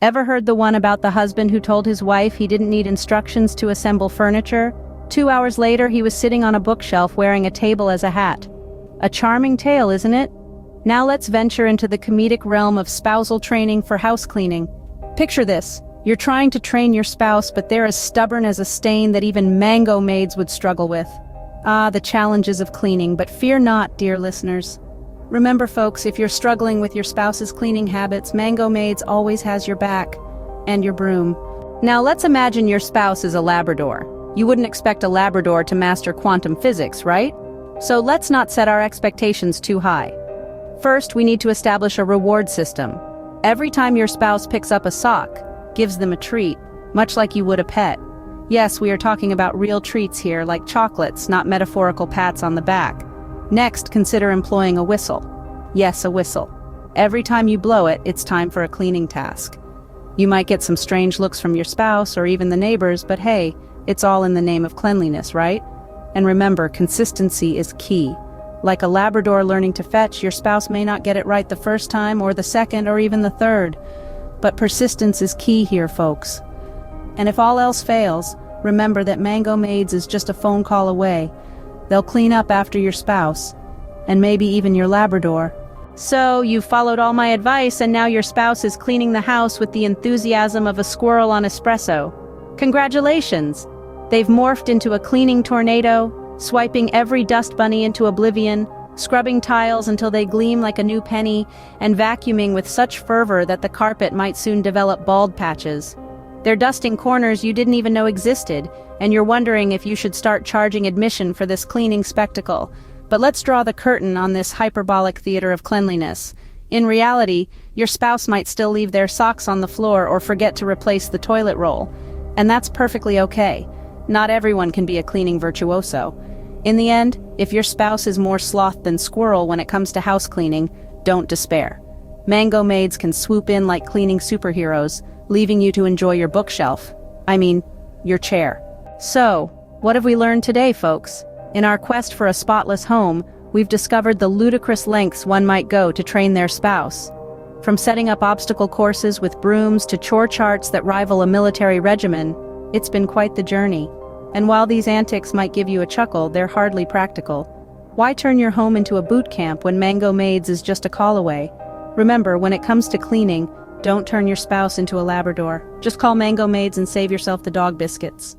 Ever heard the one about the husband who told his wife he didn't need instructions to assemble furniture? 2 hours later, he was sitting on a bookshelf wearing a table as a hat. A charming tale, isn't it? Now let's venture into the comedic realm of spousal training for house cleaning. Picture this. You're trying to train your spouse, but they're as stubborn as a stain that even Mango Maids would struggle with. Ah, the challenges of cleaning, but fear not, dear listeners. Remember, folks, if you're struggling with your spouse's cleaning habits, Mango Maids always has your back. And your broom. Now let's imagine your spouse is a Labrador. You wouldn't expect a Labrador to master quantum physics, right? So let's not set our expectations too high. First, we need to establish a reward system. Every time your spouse picks up a sock, gives them a treat, much like you would a pet. Yes, we are talking about real treats here, like chocolates, not metaphorical pats on the back. Next, consider employing a whistle. Yes, a whistle. Every time you blow it, it's time for a cleaning task. You might get some strange looks from your spouse or even the neighbors, but hey, it's all in the name of cleanliness, right? And remember, consistency is key. Like a Labrador learning to fetch, your spouse may not get it right the first time or the second or even the third. But persistence is key here, folks. And if all else fails, remember that Mango Maids is just a phone call away. They'll clean up after your spouse, and maybe even your Labrador. So, you've followed all my advice, and now your spouse is cleaning the house with the enthusiasm of a squirrel on espresso. Congratulations! They've morphed into a cleaning tornado, swiping every dust bunny into oblivion, scrubbing tiles until they gleam like a new penny, and vacuuming with such fervor that the carpet might soon develop bald patches. They're dusting corners you didn't even know existed, and you're wondering if you should start charging admission for this cleaning spectacle. But let's draw the curtain on this hyperbolic theater of cleanliness. In reality, your spouse might still leave their socks on the floor or forget to replace the toilet roll. And that's perfectly okay. Not everyone can be a cleaning virtuoso. In the end, if your spouse is more sloth than squirrel when it comes to house cleaning, don't despair. Mango Maids can swoop in like cleaning superheroes, leaving you to enjoy your bookshelf. Your chair. So, what have we learned today, folks? In our quest for a spotless home, we've discovered the ludicrous lengths one might go to train their spouse. From setting up obstacle courses with brooms to chore charts that rival a military regimen, it's been quite the journey. And while these antics might give you a chuckle, they're hardly practical. Why turn your home into a boot camp when Mango Maids is just a call away? Remember, when it comes to cleaning, don't turn your spouse into a Labrador. Just call Mango Maids and save yourself the dog biscuits.